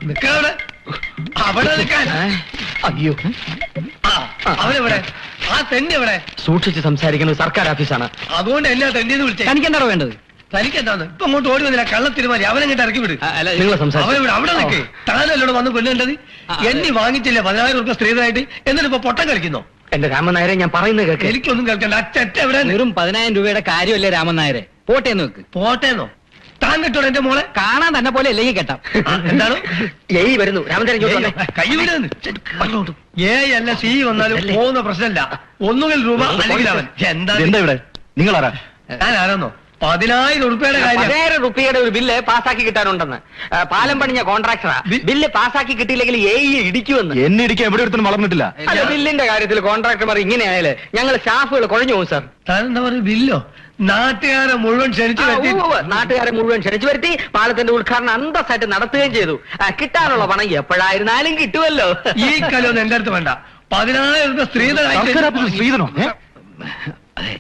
നിൽക്കാവിടെ അവിടെ നിൽക്കാൻ. അയ്യോ, അവരെവിടെ? ആ തെണ്ടി എവിടെ? സൂക്ഷിച്ച് സംസാരിക്കുന്നത് സർക്കാർ ഓഫീസാണ്. അതുകൊണ്ട് എല്ലാ തെണ്ടിന്ന് വിളിച്ചേ. തനിക്ക് എന്താണോ വേണ്ടത്? തനിക്ക് എന്താന്ന്? ഇപ്പൊ അങ്ങോട്ട് ഓടി വന്നില്ല, കള്ളത്തിരുമാരി അവനെങ്ങോട്ട് ഇറക്കി വിട്. നിങ്ങൾ സംസാരിക്കും. അവിടെ നിൽക്കേ. താനല്ലോട് വന്ന് പെണ്ണുണ്ടത്. എണ്ണി വാങ്ങിച്ചില്ല 10,000 രൂപ സ്ത്രീധനായിട്ട്, എന്നിട്ട് ഇപ്പൊ പൊട്ടം കളിക്കുന്നോ? എന്റെ രാമൻ നായരെ, ഞാൻ പറയുന്നത് കേൾക്ക്. എനിക്കൊന്നും കേൾക്കണ്ട. അച്ഛറ്റ എവിടെ? വെറും 10,000 രൂപയുടെ കാര്യമല്ലേ രാമൻ നായരെ? പോട്ടേന്ന് വെക്ക്. പോട്ടേന്നോ? താൻ കിട്ടോ എന്റെ മോളെ? കാണാൻ തന്നെ പോലെ അല്ലെങ്കിൽ കേട്ടാം. എന്താണ്? ഏയ് വരുന്നു. രാമൻ കൈ വിടുന്നു. അല്ല സി വന്നാലും പോകുന്ന പ്രശ്നമില്ല. ഒന്നുകിൽ രൂപ അല്ലെങ്കിൽ അവൻ. എന്താ ഇവിടെ? നിങ്ങളാരാ? ഞാൻ ആരാന്നോ? 10,000 രൂപയുടെ കാര്യം. 10,000 രൂപയുടെ ഒരു ബില്ല് പാസ്സാക്കി കിട്ടാനുണ്ടെന്ന്. പാലം പണിഞ്ഞ കോൺട്രാക്ടറാ. ബില്ല് പാസ്സാക്കി കിട്ടിയില്ലെങ്കിൽ ഇടിക്കുമെന്ന്. എന്നെ ഇടിക്കാൻ എവിടെ ഒരുത്തനും വളർന്നിട്ടില്ല. ബില്ലിന്റെ കാര്യത്തിൽ കോൺട്രാക്ടർമാർ ഇങ്ങനെയായാലേ ഞങ്ങൾ സ്റ്റാഫുകൾ കുഴഞ്ഞു പോകും സാർ. താൻ എന്താ പറയുക? ബില്ലോ? നാട്ടുകാരെ മുഴുവൻ ക്ഷണിച്ചു വരുത്തി. നാട്ടുകാരെ മുഴുവൻ ക്ഷണിച്ചു വരുത്തി പാലത്തിന്റെ ഉദ്ഘാടനം അന്തസ്സായിട്ട് നടത്തുകയും ചെയ്തു. കിട്ടാനുള്ള പണം എപ്പോഴായിരുന്നാലും കിട്ടുമല്ലോ. ഈ കളിയൊന്നും എന്റെ അടുത്ത് വേണ്ട. 10,000 രൂപ സ്ത്രീധനായിട്ട്. സ്ത്രീധനോ? അതെ,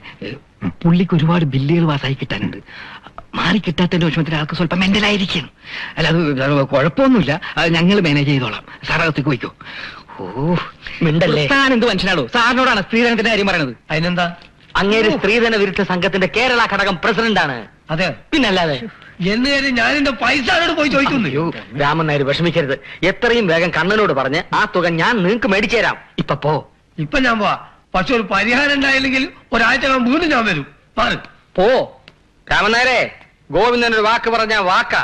പുള്ളിക്ക് ഒരുപാട് ബില്ലുകൾ പാസ്സായി കിട്ടാനുണ്ട്. മാറി കിട്ടാത്തതിന്റെ വിഷമത്തിൽ ആൾക്ക് സ്വല്പം മെന്റലായിരിക്കും. അല്ല, അത് കുഴപ്പമൊന്നുമില്ല. അത് ഞങ്ങൾ മാനേജ് ചെയ്തോളാം. സാറകത്തേക്ക് പോയിക്കോ. ഓ മിണ്ടല്ലേ. താൻ എന്ത് മനുഷ്യനാടോ? സാറിനോടാണ് സ്ത്രീധനത്തിന്റെ കാര്യം പറയണത്. അതിനെന്താ? അങ്ങേര് സ്ത്രീധന വിരുദ്ധ സംഘത്തിന്റെ കേരള ഘടകം പ്രസിഡന്റാണ്. അതെ, പിന്നല്ലാതെ. എന്ന് കാര്യം ഞാൻ എന്റെ പൈസ അങ്ങോട്ട് പോയി ചോദിക്കുന്നു. രാമൻ നായർ വിഷമിക്കരുത്. എത്രയും വേഗം കണ്ണനോട് പറഞ്ഞ് ആ തുക ഞാൻ നിങ്ങൾക്ക് മേടിച്ചു തരാം. ഇപ്പൊ പോ. ഇപ്പൊ ഞാൻ പോവാ. പക്ഷെ ഒരു പരിഹാരം ഉണ്ടായില്ലെങ്കിൽ ഒരാഴ്ച വീണ്ടും ഞാൻ വരും. പോ. രാമൻ നായരെ, ഗോവിന്ദനൊരു വാക്ക് പറഞ്ഞ വാക്കാ.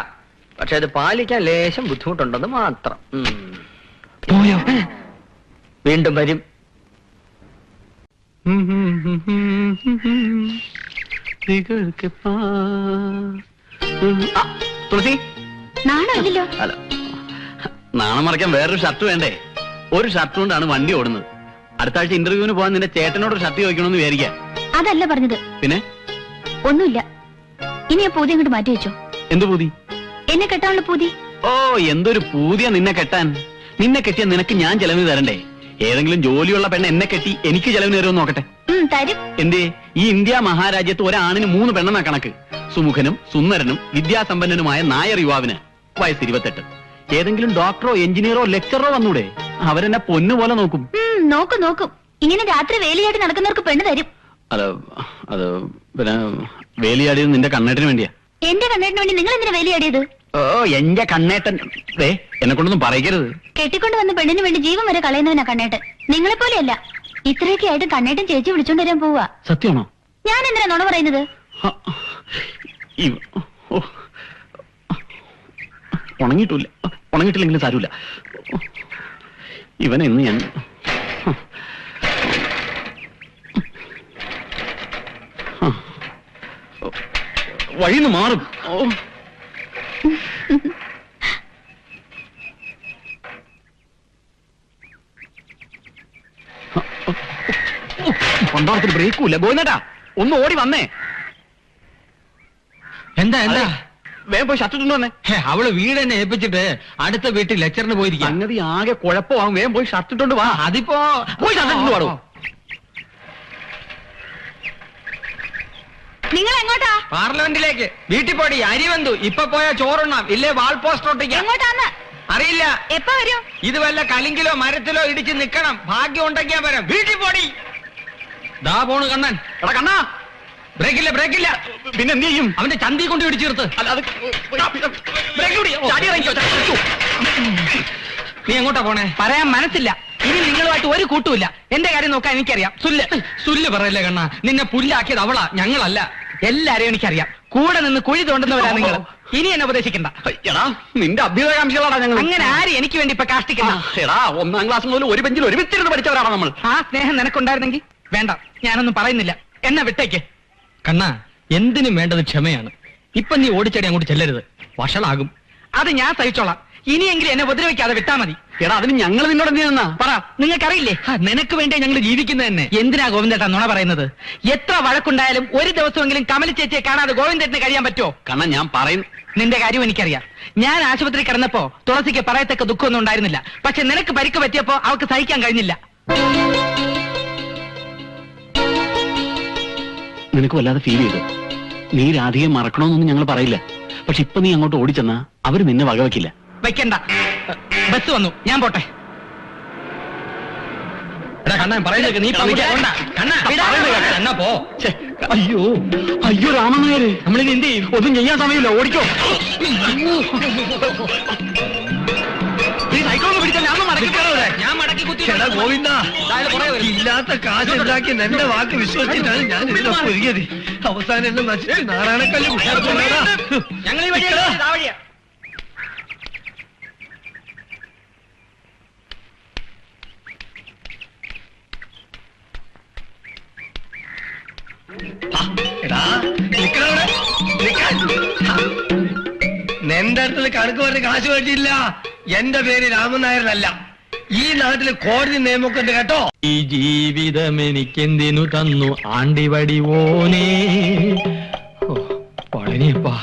പക്ഷെ അത് പാലിക്കാൻ ലേശം ബുദ്ധിമുട്ടുണ്ടെന്ന് മാത്രം. പോയോ? വീണ്ടും വരും. തുളസി, നാണല്ലോ. നാണം മറയ്ക്കാൻ വേറൊരു ഷർട്ട് വേണ്ടേ? ഒരു ഷർട്ട് കൊണ്ടാണ് വണ്ടി ഓടുന്നത്. അടുത്ത ആഴ്ച ഇന്റർവ്യൂവിന് പോകാൻ നിന്റെ ചേട്ടനോട് ഷർട്ട് ചോദിക്കണമെന്ന് വിചാരിക്കാം. അതല്ല പറഞ്ഞത്. പിന്നെ? ഒന്നുമില്ല. ഇനി ആ പൂതി അങ്ങോട്ട് മാറ്റി വെച്ചോ. എന്ത് പൂതി? എന്നെ കെട്ടാനുള്ള പൂതി. ഓ, എന്തൊരു പൂതിയാ നിന്നെ കെട്ടാൻ. നിന്നെ കെട്ടിയ നിനക്ക് ഞാൻ ചെലവിന് തരണ്ടേ? ഏതെങ്കിലും ജോലിയുള്ള പെണ്ണ് എന്നെ കെട്ടി എനിക്ക് ചെലവിന് തരുമെന്ന് നോക്കട്ടെ. തരും. എന്തേ? ഈ ഇന്ത്യ മഹാരാജ്യത്ത് ഒരാണിന് 3 പെണ്ണെന്നാ കണക്ക്. സുമുഖനും സുന്ദരനും വിദ്യാസമ്പന്നനുമായ നായർ യുവാവിന് വയസ്സ് 28. ഏതെങ്കിലും ഡോക്ടറോ എഞ്ചിനീയറോ ലെക്ചറോ വന്നൂടെ? അവരെന്നെ പൊന്നുപോലെ നോക്കും. നോക്കും. ഇങ്ങനെ രാത്രി വേലിയായിട്ട് നടക്കുന്നവർക്ക് പെണ്ണ് തരും. അത് പിന്നെ വേലിയാടിയത് നിന്റെ കണ്ണേട്ടിന് വേണ്ടിയാ. എന്റെ കണ്ണേട്ടിന് വേണ്ടി നിങ്ങൾ എന്തിനാ വേലിയാടിയത്? ഓ, എന്റെ കണ്ണേട്ടൻ. എന്നെ കൊണ്ടൊന്നും പറയരുത്. കെട്ടിക്കൊണ്ട് വന്ന പെണ്ണിന് വേണ്ടി ജീവൻ വരെ കളയുന്നവനാ കണ്ണേട്ടൻ. നിങ്ങളെ പോലെയല്ല. ഇത്രയൊക്കെ ആയിട്ട് കണ്ണേട്ടൻ ചേച്ചി വിളിച്ചോണ്ട് വരാൻ പോവാ. സത്യമാണോ? ഞാൻ എന്തിനാ നുണ പറയുന്നത്? ഉണങ്ങിയിട്ടില്ലെങ്കിലും സാരമില്ല. ഇവനെന്ന് ഞാൻ വഴിന്ന് മാറും. പണ്ടാളത്തിന് ബ്രേക്കുമില്ല. ഗോവിന്ദേട്ടാ, ഒന്ന് ഓടി വന്നേ. എന്താ? വേഗം പോയി ഷർട്ട് ഇട്ടുകൊണ്ട് വന്നേ. അവള് വീട് തന്നെ ഏൽപ്പിച്ചിട്ട് അടുത്ത വീട്ടിൽ ലെക്ചറിന് പോയിരിക്കും. സംഗതി ആകെ കുഴപ്പമാകും. വേഗം പോയി ഷർട്ട് ഇട്ടുകൊണ്ട് വാ. അതിപ്പോ പോയി ഷർട്ട് ഇട്ടുകൊണ്ട് പാടോ. നിങ്ങൾ എങ്ങോട്ടാ? പാർലമെന്റിലേക്ക്. വീട്ടിൽ പോടി. അരി വന്നു. ഇപ്പൊ പോയാ ചോറുണ്ണാം, ഇല്ലേ വാൾ പോസ്റ്റർ ഒട്ടിക്കാം. എങ്ങോട്ടാന്ന് അറിയില്ല. എപ്പോ വരും? ഇത് വല്ല കലിങ്കിലോ മരത്തിലോ ഇടിച്ച് നിക്കണം. ഭാഗ്യം ഉണ്ടെങ്കിൽ വരാം. വീട്ടിൽ പോടി. ദാ പോണു കണ്ണൻ. എടാ കണ്ണാ, ബ്രേക്കില്ല. പിന്നെ എന്ത് ചെയ്യും? അവന്റെ ചന്തി കൊണ്ട് ഇടിച്ചു ചേർത്ത്. നീ എങ്ങോട്ടാ പോണേ? പറയാൻ മനസ്സില്ല. ഇനി നിങ്ങളുമായിട്ട് ഒരു കൂട്ടുമില്ല. എന്റെ കാര്യം നോക്കാൻ എനിക്കറിയാം. സുല്ല് പറയല്ലേ കണ്ണ. നിന്നെ പുല്ലാക്കിയത് അവളാ, ഞങ്ങളല്ല. എല്ലാരെയും എനിക്കറിയാം. കൂടെ നിന്ന് കുഴി തോണ്ടുന്നവരാ നിങ്ങൾ. ഇനി എന്നെ ഉപദേശിക്കണ്ട. എടാ, നിന്റെ അഭ്യുദയകാംക്ഷികളാണ് ഞങ്ങൾ. അങ്ങനെ ആര് എനിക്ക് വേണ്ടി ഇപ്പൊ കാഷ്ടിക്കണ്ട. എടാ, 1ാം ക്ലാസ് മുതൽ ഒരു ബെഞ്ചിൽ ഒരുമിച്ചിരുന്ന് പഠിച്ചവരാണ് നമ്മൾ. ആ സ്നേഹം നിനക്കുണ്ടായിരുന്നെങ്കിൽ വേണ്ട, ഞാനൊന്നും പറയുന്നില്ല. എന്നെ വിട്ടേക്ക്. കണ്ണാ, എന്തിനും വേണ്ടത് ക്ഷമയാണ്. ഇപ്പൊ നീ ഓടിച്ചടി അങ്ങോട്ട് ചെല്ലരുത്, വഷളാകും. അത് ഞാൻ സഹിച്ചോളാം. ഇനിയെങ്കിലും എന്നെ ഉപദ്രവിക്കാതെ വിട്ടാ മതി. എടാ, അതിന് ഞങ്ങൾ നിന്നോട് എന്ത് ചെയ്യുന്ന പറ. നിങ്ങൾക്കറിയില്ലേ, നിനക്ക് വേണ്ടി ഞങ്ങൾ ജീവിക്കുന്നത് തന്നെ. എന്തിനാ ഗോവിന്ദേട്ടാ നുണ പറയുന്നത്? എത്ര വഴക്കുണ്ടായാലും ഒരു ദിവസമെങ്കിലും കമല ചേച്ചിയെ കാണാതെ ഗോവിന്ദേട്ടന് കഴിയാൻ പറ്റുമോ? കാരണം ഞാൻ പറയുന്നു. നിന്റെ കാര്യം എനിക്കറിയാം. ഞാൻ ആശുപത്രി കിടന്നപ്പോ തുളസിക്ക് പറയത്തക്ക ദുഃഖമൊന്നും ഉണ്ടായിരുന്നില്ല. പക്ഷെ നിനക്ക് പരിക്ക് പറ്റിയപ്പോ അവൾക്ക് സഹിക്കാൻ കഴിഞ്ഞില്ല. നിനക്ക് വല്ലാതെ ഫീൽ ചെയ്തു. നീ രാധികയെ മറക്കണമെന്നൊന്നും ഞങ്ങൾ പറയില്ല. പക്ഷെ ഇപ്പൊ നീ അങ്ങോട്ട് ഓടിച്ചെന്നാ അവര് നിന്നെ വകവെക്കില്ല. വെക്കണ്ട. ബസ് വന്നു, ഞാൻ പോട്ടെ. എടാ കണ്ണാ പറയുന്നത് നീ കണ്ണാ പോ. അയ്യോ അയ്യോ രാമനായരെ, നമ്മളിനി എന്ത് ചെയ്യും? ഒന്നും ചെയ്യാൻ സമയമില്ല, ഓടിക്കോ. ഈ സൈക്കിളൊന്ന് പിടിച്ചാൽ ഞാൻ മടക്കിക്കാറേ. ഞാൻ മടക്കി കുത്തി. എടാ ഗോവിന്ദ, ഇല്ലാത്ത കാശ് ഉണ്ടാക്കി എന്റെ വാക്ക് വിശ്വസിച്ചിട്ടാണ് ഞാൻ ഇതിനെ ഒരുങ്ങിയത്. അവസാനം എന്നെ നശിച്ച് നാരായണക്കല്ല് ഞങ്ങൾ ഈ വഴിയാ. എടാ നിക്കണവിടെ, നിന്റെ അടുത്തുള്ള കണക്ക് പറഞ്ഞ് കാശ് മേടിച്ചില്ല. എന്റെ പേര് രാമൻ നായരനല്ല. ഈ നാട്ടില് കോടതി നിയമമൊക്കെ ഉണ്ട് കേട്ടോ. ഈ ജീവിതം എനിക്കെന്തിനു തന്നു ആണ്ടിവടി ഓനേ. പളനിയപ്പാ,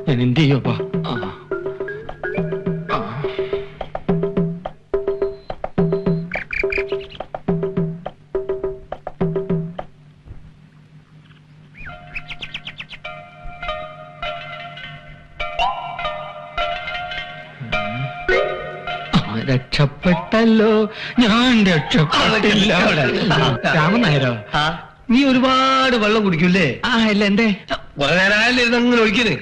ഞാൻ എന്ത് ചെയ്യപ്പാ? രക്ഷപ്പെട്ടല്ലോ, ഞാൻ രക്ഷപ്പെട്ടില്ല. രാമൻ നായരോ, നീ ഒരുപാട് വെള്ളം കുടിക്കൂല്ലേ? ഇല്ല. എന്തേ? കുറെ നേരം അങ്ങനെ ഒഴിക്കരുത്.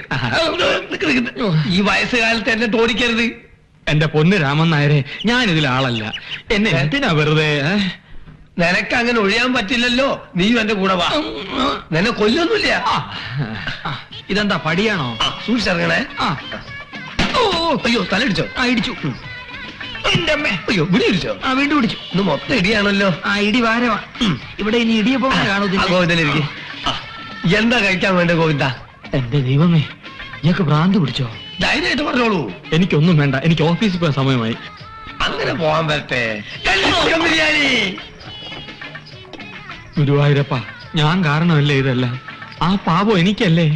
ഈ വയസ്സുകാലത്ത് എന്നെ തോടിക്കരുത്. എന്റെ പൊന്ന് രാമൻ നായരെ, ഞാൻ ഇതിലാളല്ല. എന്നെ എന്തിനാ വെറുതെ? നിനക്ക് അങ്ങനെ ഒഴിയാൻ പറ്റില്ലല്ലോ. നീയും എന്റെ കൂടെ വാ. നിന്നെ കൊല്ലൊന്നുമില്ല. ഇതെന്താ പടിയാണോ? സൂക്ഷിച്ചിറങ്ങണേ. അയ്യോ തലടിച്ചോ? ഇടിച്ചു. എന്റെ അമ്മേ. അയ്യോ ഇവിടെ ഇടിച്ചോ? വീണ്ടും ഇടിച്ചു. ഇന്ന് മൊത്തം ഇടിയാണല്ലോ. ഇടി വാരവാ. ഇവിടെ ഇനി ഇടിയപ്പോ കാണൂ. ഗോവിന്ദനിരിക്കും. എന്താ കഴിക്കാൻ വേണ്ട ഗോവിന്ദ? എന്റെ ദൈവമേ, ഇയാൾക്ക് ഭ്രാന്ത് പിടിച്ചോ? ധൈര്യമായിട്ട് പറഞ്ഞോളൂ. എനിക്കൊന്നും വേണ്ട, എനിക്ക് ഓഫീസിൽ പോകാൻ സമയമായി. അങ്ങനെ പോവാൻ വരട്ടെ. ബിരിയാണി. ഗുരുവായൂരപ്പ, ഞാൻ കാരണമല്ലേ ഇതെല്ലാം. ആ പാപം എനിക്കല്ലേ.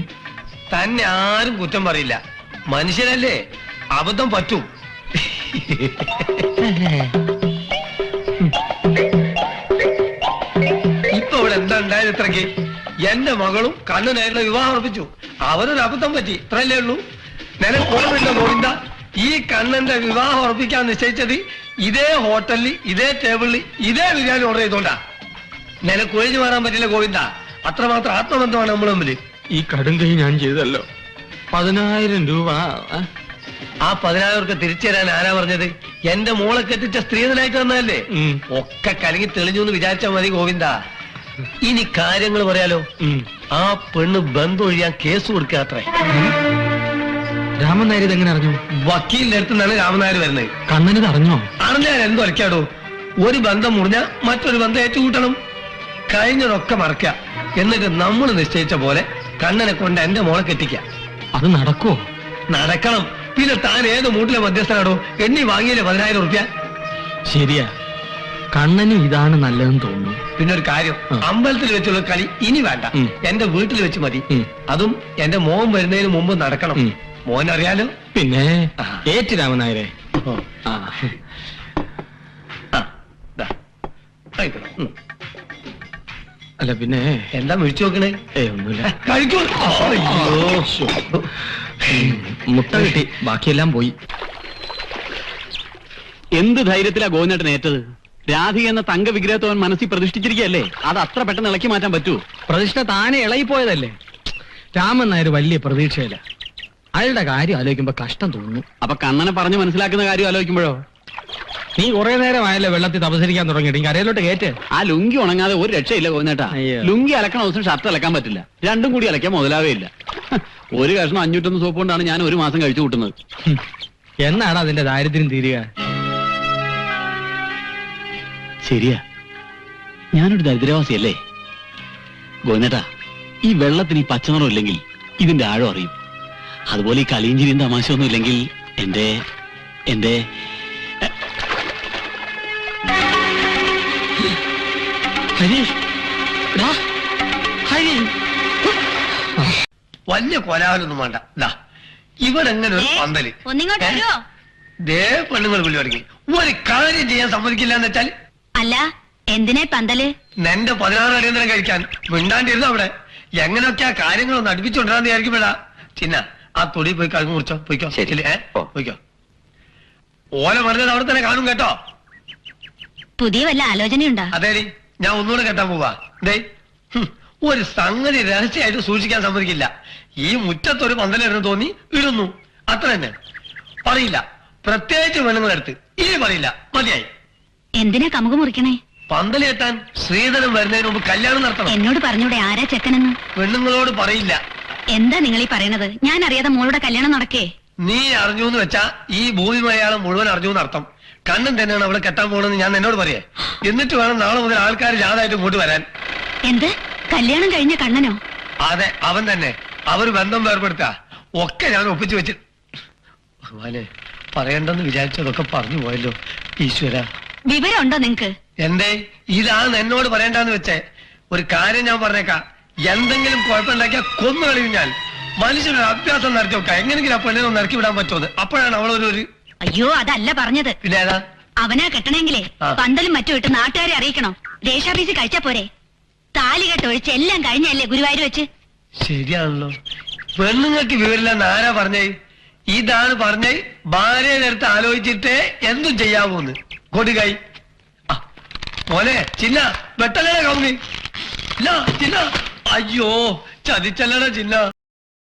തന്നെ ആരും കുറ്റം പറയില്ല. മനുഷ്യനല്ലേ, അബദ്ധം പറ്റും. ഇപ്പൊ ഇവിടെ എന്താ ഉണ്ടായത്? ഇത്രയ്ക്ക് എന്റെ മകളും കണ്ണനായിട്ടുള്ള വിവാഹം ഉറപ്പിച്ചു. അവരൊരു അബദ്ധം പറ്റി, ഇത്രയല്ലേ ഉള്ളൂ. നിനക്ക് ഓർമ്മയില്ല ഗോവിന്ദ, ഈ കണ്ണന്റെ വിവാഹം ഉറപ്പിക്കാൻ നിശ്ചയിച്ചത് ഇതേ ഹോട്ടലിൽ, ഇതേ ടേബിളിൽ, ഇതേ ബിരിയാണി ഓർഡർ ചെയ്തോണ്ടാ. നിനക്ക് ഒഴിഞ്ഞു മാറാൻ പറ്റില്ല ഗോവിന്ദ. അത്രമാത്രം ആത്മബന്ധമാണ് നമ്മൾ തമ്മിൽ. ഈ കടുങ്കൈ ഞാൻ ചെയ്തല്ലോ. 10,000 രൂപ. ആ 10,000 തിരിച്ചു തരാൻ ആരാ പറഞ്ഞത്? എന്റെ മോളെ കെട്ടിച്ച സ്ത്രീധനായിട്ട് തന്നതല്ലേ. ഒക്കെ കലങ്ങി തെളിഞ്ഞു എന്ന് വിചാരിച്ചാൽ മതി ഗോവിന്ദ. ഇനി കാര്യങ്ങൾ പറയാലോ. ആ പെണ്ണ് ബന്ധം ഒഴിയാൻ കേസ് കൊടുക്കുക അത്രേ. രാമൻ നായർ ഇതെങ്ങനെ അറിഞ്ഞു? വക്കീലിന്റെ അടുത്ത് നിന്നാണ് രാമൻ നായർ വരുന്നത്. കണ്ണനിത് അറിഞ്ഞോ? അറിഞ്ഞാൽ എന്തോ അലക്കാടോ. ഒരു ബന്ധം മുറിഞ്ഞ മറ്റൊരു ബന്ധം ഏറ്റുകൂട്ടണം. കഴിഞ്ഞതൊക്കെ മറക്കുക. എന്നിട്ട് നമ്മൾ നിശ്ചയിച്ച പോലെ കണ്ണനെ കൊണ്ട് എന്റെ മോളെ കെട്ടിക്ക. അത് നടക്കുവോ? നടക്കണം. പിന്നെ താൻ ഏത് മൂട്ടിലെ മധ്യസ്ഥനാടോ? എണ്ണി വാങ്ങിയില്ലേ 10,000 റുപ്യ? ശരിയാ, കണ്ണനും ഇതാണ് നല്ലതെന്ന് തോന്നുന്നു. പിന്നെ ഒരു കാര്യം, അമ്പലത്തിൽ വെച്ചുള്ള കളി ഇനി വേണ്ട. എന്റെ വീട്ടിൽ വെച്ച് മതി. അതും എന്റെ മോൻ വരുന്നതിന് മുമ്പ് നടക്കണം. മോൻ അറിയാലോ. പിന്നെ ഏറ്റ് രാമൻ നായരെ. അല്ല പിന്നെ എന്താ വിളിച്ചു നോക്കണേ? ഒന്നുമില്ല. കഴിക്കൂ. മുട്ട കിട്ടി, ബാക്കിയെല്ലാം പോയി. എന്ത് ധൈര്യത്തിലാ ഗോവിന്ദേട്ടൻ ഏറ്റത്? രാധിക എന്ന തങ്ക വിഗ്രഹത്തോൻ മനസ്സിൽ പ്രതിഷ്ഠിച്ചിരിക്കുകയല്ലേ, അത് അത്ര പെട്ടെന്ന് ഇളക്കി മാറ്റാൻ പറ്റൂ? പ്രതിഷ്ഠ താനെ ഇളകിപ്പോയതല്ലേ. രാമൻ നായർ വലിയ പ്രതീക്ഷയില്ല. അയാളുടെ കാര്യം ആലോചിക്കുമ്പോ കഷ്ടം തോന്നുന്നു. അപ്പൊ കണ്ണനെ പറഞ്ഞു മനസ്സിലാക്കുന്ന കാര്യം ആലോചിക്കുമ്പോഴോ? നീ കുറെ നേരമായല്ലോ വെള്ളത്തിൽ തപസരിക്കാൻ തുടങ്ങിയിട്ട്. കരയിലോട്ട് കയറ്റ്. ആ ലുങ്കി ഉണങ്ങാതെ ഒരു രക്ഷയില്ല ഗോവിന്ദേട്ടാ. ലുങ്കി അലക്കണ ദിവസം ഷർട്ട് അലക്കാൻ പറ്റില്ല, രണ്ടും കൂടി അലക്കാൻ മുതലാവേ ഇല്ല. ഒരു കഷ്ണം 501 സോപ്പ് കൊണ്ടാണ് ഞാൻ ഒരു മാസം കഴിച്ചു കൂട്ടുന്നത്. എന്നാണ് അതിന്റെ ദാരിദ്ര്യം തീരുക? ശരിയാ, ഞാനൊരു ദരിദ്രവാസിയല്ലേ ഗോവിന്ദേട്ടാ. ഈ വെള്ളത്തിന് ഈ പച്ചനിറം ഇല്ലെങ്കിൽ ഇതിന്റെ ആഴം അറിയും. അതുപോലെ ഈ കളിയും ചിരിയും തമാശയൊന്നും ഇല്ലെങ്കിൽ എന്റെ വലിയ കൊലാവലൊന്നും വേണ്ട. ഇവരെങ്ങനെ ഒരു പന്തല് ദേ പെണ്ണുങ്ങൾ വിളി തുടങ്ങി. ഒരു കാര്യം ചെയ്യാൻ സമ്മതിക്കില്ല എന്ന് വെച്ചാൽ. അല്ല, എന്തിനാ പന്തല്? നിന്റെ 16 അടിയന്തരം കഴിക്കാൻ മിണ്ടാണ്ടിരുന്നു അവിടെ. എങ്ങനെയൊക്കെ ആ കാര്യങ്ങളൊന്ന് അടുപ്പിച്ചുകൊണ്ടിരാന്ന് വിചാരിക്കുമ്പോഴാ. ചിന്ന ആ തൊടി പോയി കഴുകു മുറിച്ചോ. പോയിക്കോ. പോയിക്കോ. ഓലെ പറഞ്ഞത് അവിടെ തന്നെ കാണും കേട്ടോ. പുതിയ വല്ല ആലോചനയുണ്ടോ? അതേടി, ഞാൻ ഒന്നുകൂടെ കെട്ടാൻ പോവാ. ദേ ഒരു സംഗതി രഹസ്യമായിട്ട് സൂക്ഷിക്കാൻ സമ്മതിക്കില്ല. ഈ മുറ്റത്തൊരു പന്തലിടുന്നു തോന്നി ഇടുന്നു, അത്ര തന്നെ. പറയില്ല, പ്രത്യേകിച്ച് പെണ്ണുങ്ങളെടുത്ത് ഇനി പറയില്ല. മതിയായി. എന്തിനാ കമുക മുറിക്കണേ? പന്തല് കെട്ടാൻ ശ്രീധരൻ വരുന്നതിന് മുമ്പ് കല്യാണം നടത്തണം. എന്നോട് പറഞ്ഞൂടെ ആരാ ചെക്കനെന്ന്? പെണ്ണുങ്ങളോട് പറയില്ല. എന്താ നിങ്ങൾ ഈ പറയണത്? ഞാൻ അറിയാതെ മോളുടെ കല്യാണം നടക്കേ? നീ അറിഞ്ഞു എന്ന് വെച്ചാ ഈ ഭൂമി മലയാളം മുഴുവൻ അറിഞ്ഞു എന്നർത്ഥം. കണ്ണൻ തന്നെയാണ് അവളെ കെട്ടാൻ പോകണമെന്ന് ഞാൻ എന്നോട് പറയേ. എന്നിട്ട് വേണം നാളെ മുതൽ ആൾക്കാർ ജാതായിട്ട് ഇങ്ങോട്ട് വരാൻ. എന്ത്? കല്യാണം കഴിഞ്ഞ കണ്ണനോ? അതെ, അവൻ തന്നെ. അവർ ബന്ധം വേർപെടുത്താ ഒക്കെ ഞാൻ ഒപ്പിച്ചു വെച്ച്. ഭഗവാനെ, പറയണ്ടെന്ന് വിചാരിച്ചതൊക്കെ പറഞ്ഞു പോയല്ലോ ഈശ്വര. വിവരമുണ്ടോ നിങ്ങക്ക്? എന്തേ? ഇതാണ് എന്നോട് പറയണ്ടെന്ന് വെച്ചേ. ഒരു കാര്യം ഞാൻ പറഞ്ഞേക്കാം, എന്തെങ്കിലും കുഴപ്പമുണ്ടാക്കിയാൽ കൊന്നു കളയും ഞാൻ. മനുഷ്യനൊരു അഭ്യാസം നടത്തി വെക്കാം, എങ്ങനെയെങ്കിലും ആ പെണ്ണിനെ ഒന്ന് ഇറക്കി വിടാൻ പറ്റുമെന്ന്. അപ്പോഴാണ് അവളൊരു അയ്യോ, അതല്ല പറഞ്ഞത്. പിന്നെ ഏതാ? അവനാ കെട്ടണെങ്കിലേ ആ. പന്തലും മറ്റും ഇട്ട് നാട്ടുകാരെ അറിയിക്കണോ? രേഷാഫീസിൽ കഴിച്ചാ പോരെ? താലി കെട്ടൊഴിച്ച് എല്ലാം കഴിഞ്ഞല്ലേ ഗുരുവായൂർ വെച്ച്? ശരിയാണല്ലോ. പെണ്ണുങ്ങൾക്ക് വിവരമില്ലെന്ന് ആരാ പറഞ്ഞേ? ഇതാണ് പറഞ്ഞേ, ഭാര്യയുടെ അടുത്ത് ആലോചിച്ചിട്ടേ എന്തും ചെയ്യാവൂന്ന്. കൊടുകൈ. മോനെ ചിന്ന, വെട്ടലേ കൗങ്ങി. ചിന്ന, അയ്യോ ചതിച്ചല്ലട ചിന്ന.